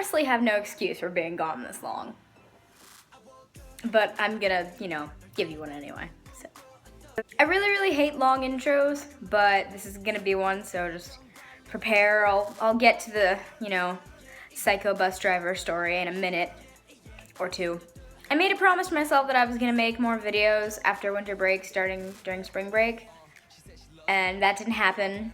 honestly have no excuse for being gone this long. But I'm gonna, give you one anyway. So I really hate long intros, but this is gonna be one, so just prepare. I'll get to the, psycho bus driver story in a minute or two. I made a promise to myself that I was gonna make more videos after winter break, starting during spring break, and that didn't happen.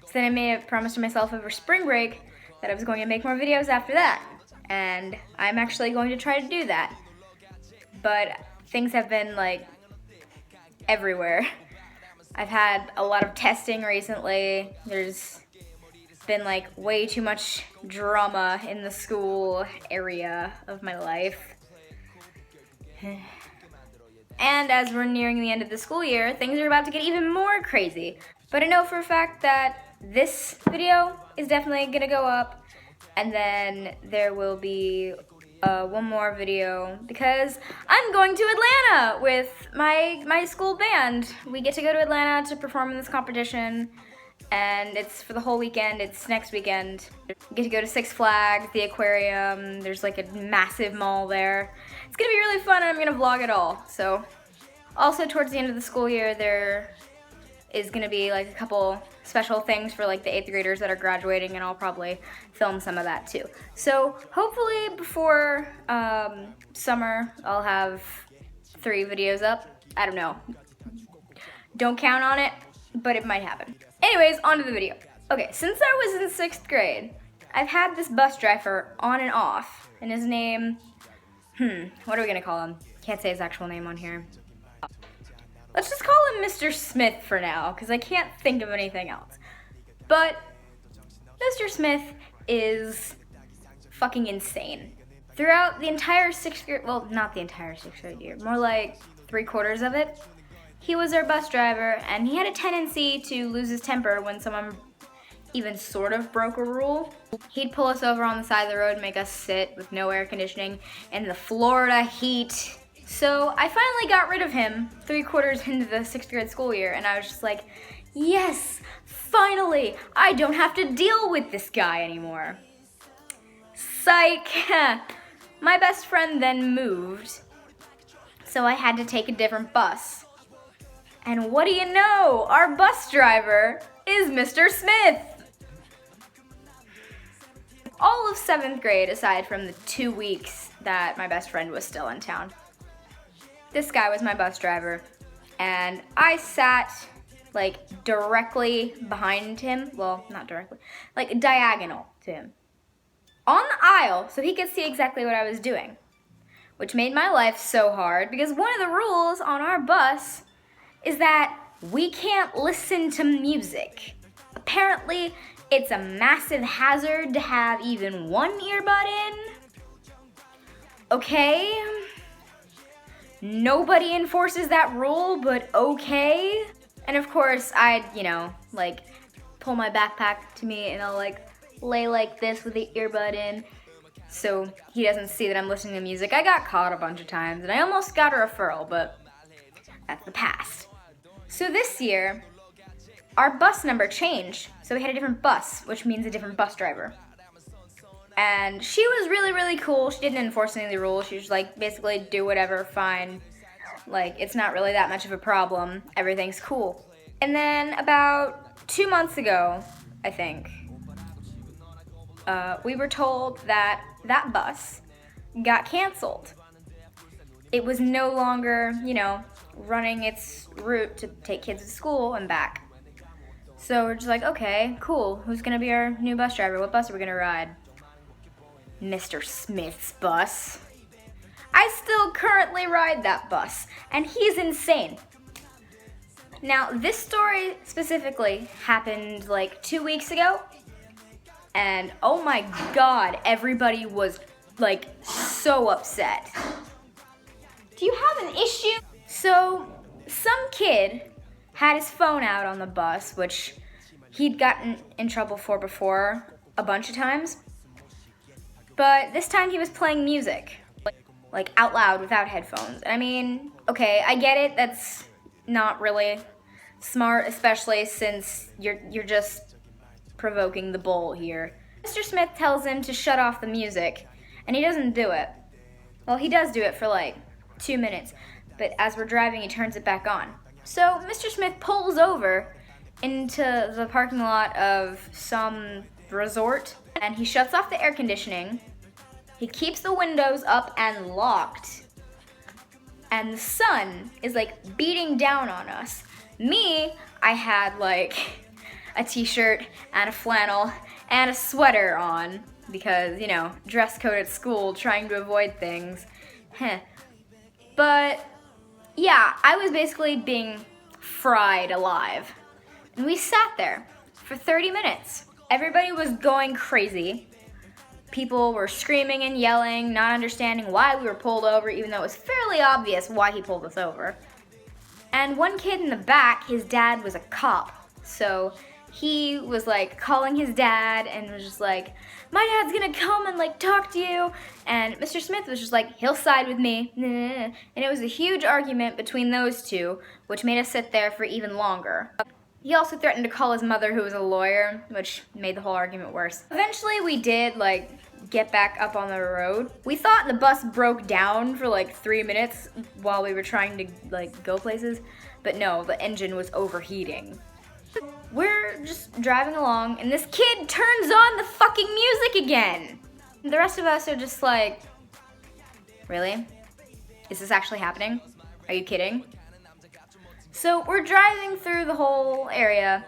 So then I made a promise to myself over spring break that I was going to make more videos after that, and I'm actually going to try to do that. But things have been like everywhere. I've had a lot of testing recently. There's been like way too much drama in the school area of my life. And as we're nearing the end of the school year, things are about to get even more crazy. But I know for a fact that this video is definitely gonna go up, and then there will be one more video because I'm going to Atlanta with my school band. We get to go to Atlanta to perform in this competition, and it's for the whole weekend. It's next weekend. We get to go to Six Flags, the aquarium. There's like a massive mall there. It's gonna be really fun, and I'm gonna vlog it all. So, also towards the end of the school year, there is gonna be like a couple special things for like the 8th graders that are graduating, and I'll probably film some of that too. So hopefully before summer, I'll have 3 videos up. I don't know. Don't count on it, but it might happen. Anyways, on to the video. Okay, since I was in 6th grade, I've had this bus driver on and off, and his name, what are we gonna call him? Can't say his actual name on here. Let's just call him Mr. Smith for now, because I can't think of anything else. But Mr. Smith is fucking insane. Throughout the entire 6th grade, well, not the entire 6th grade year, more like 3/4 of it, he was our bus driver, and he had a tendency to lose his temper when someone even sort of broke a rule. He'd pull us over on the side of the road and make us sit with no air conditioning in the Florida heat. So I finally got rid of him 3/4 into the 6th grade school year, and I was just like, yes, finally, I don't have to deal with this guy anymore. Psych. My best friend then moved, so I had to take a different bus. And what do you know? Our bus driver is Mr. Smith. All of 7th grade, aside from the 2 weeks that my best friend was still in town, this guy was my bus driver, and I sat like directly behind him. Well, not directly, like diagonal to him on the aisle, so he could see exactly what I was doing, which made my life so hard because one of the rules on our bus is that we can't listen to music. Apparently, it's a massive hazard to have even one earbud in. Okay. Nobody enforces that rule, but okay. And of course, I'd, like pull my backpack to me and I'll like lay like this with the earbud in so he doesn't see that I'm listening to music. I got caught a bunch of times and I almost got a referral, but that's the past. So this year, our bus number changed. So we had a different bus, which means a different bus driver. And she was really cool. She didn't enforce any of the rules. She was like, basically, do whatever, fine. Like, it's not really that much of a problem. Everything's cool. And then about 2 months ago, I think, we were told that that bus got canceled. It was no longer, running its route to take kids to school and back. So we're just like, okay, cool. Who's gonna be our new bus driver? What bus are we gonna ride? Mr. Smith's bus. I still currently ride that bus, and he's insane. Now, this story specifically happened like 2 weeks ago, and oh my god, everybody was like so upset. Do you have an issue? So, some kid had his phone out on the bus, which he'd gotten in trouble for before a bunch of times. But this time he was playing music, like out loud without headphones. I mean, okay, I get it, that's not really smart, especially since you're just provoking the bull here. Mr. Smith tells him to shut off the music, and he doesn't do it. Well, he does do it for like 2 minutes, but as we're driving, he turns it back on. So Mr. Smith pulls over into the parking lot of some resort, and he shuts off the air conditioning. He keeps the windows up and locked, and the sun is like beating down on us. Me, I had like a t-shirt and a flannel and a sweater on because, you know, dress code at school, trying to avoid things. But yeah, I was basically being fried alive. And we sat there for 30 minutes. Everybody was going crazy. People were screaming and yelling, not understanding why we were pulled over, even though it was fairly obvious why he pulled us over. And one kid in the back, his dad was a cop, so he was like calling his dad and was just like, my dad's gonna come and like talk to you. And Mr. Smith was just like, he'll side with me. And it was a huge argument between those two, which made us sit there for even longer. He also threatened to call his mother, who was a lawyer, which made the whole argument worse. Eventually we did like get back up on the road. We thought the bus broke down for like 3 minutes while we were trying to like go places, but no, the engine was overheating. We're just driving along and this kid turns on the fucking music again. The rest of us are just like, really? Is this actually happening? Are you kidding? So we're driving through the whole area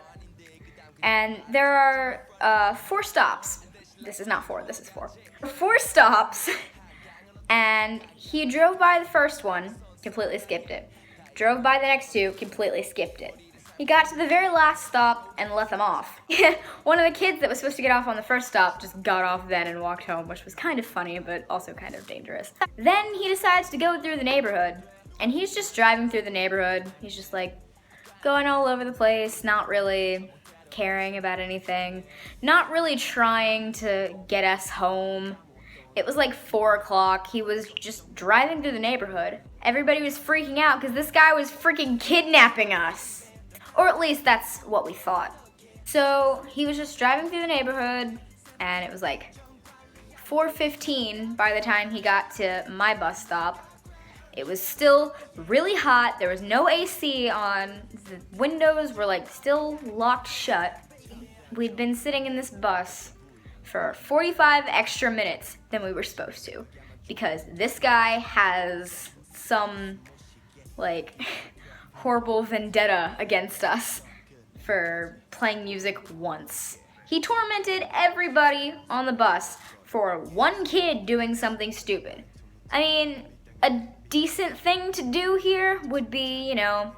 and there are 4 stops. This is not 4, this is 4. 4 stops, and he drove by the first one, completely skipped it. Drove by the next 2, completely skipped it. He got to the very last stop and let them off. One of the kids that was supposed to get off on the first stop just got off then and walked home, which was kind of funny, but also kind of dangerous. Then he decides to go through the neighborhood, and he's just driving through the neighborhood. He's just like going all over the place, not really caring about anything, not really trying to get us home. It was like 4 o'clock. He was just driving through the neighborhood. Everybody was freaking out because this guy was freaking kidnapping us. Or at least that's what we thought. So he was just driving through the neighborhood and it was like 4:15 by the time he got to my bus stop. It was still really hot. There was no AC on. The windows were like still locked shut. We'd been sitting in this bus for 45 extra minutes than we were supposed to because this guy has some like horrible vendetta against us for playing music once. He tormented everybody on the bus for one kid doing something stupid. I mean, a decent thing to do here would be, you know,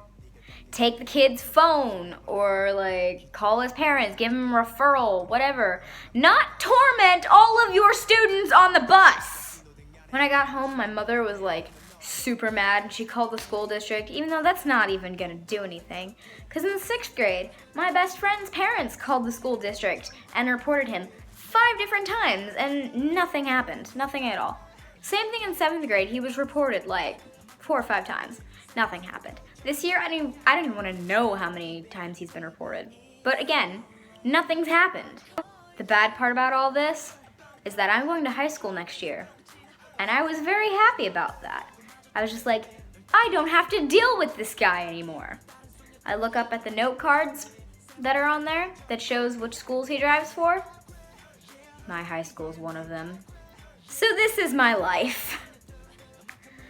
take the kid's phone or like call his parents, give him a referral, whatever. Not torment all of your students on the bus. When I got home, my mother was like super mad and she called the school district, even though that's not even gonna do anything. Because in the 6th grade, my best friend's parents called the school district and reported him 5 different times and nothing happened, nothing at all. Same thing in 7th grade, he was reported like 4 or 5 times. Nothing happened. This year, I don't even want to know how many times he's been reported. But again, nothing's happened. The bad part about all this is that I'm going to high school next year. And I was very happy about that. I was just like, I don't have to deal with this guy anymore. I look up at the note cards that are on there that shows which schools he drives for. My high school is one of them. So this is my life.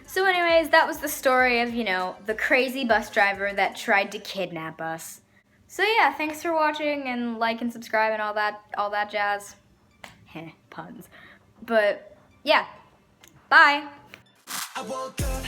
So anyways, that was the story of, you know, the crazy bus driver that tried to kidnap us. So yeah, thanks for watching and like and subscribe and all that jazz. Heh, puns. But yeah, bye. I woke up,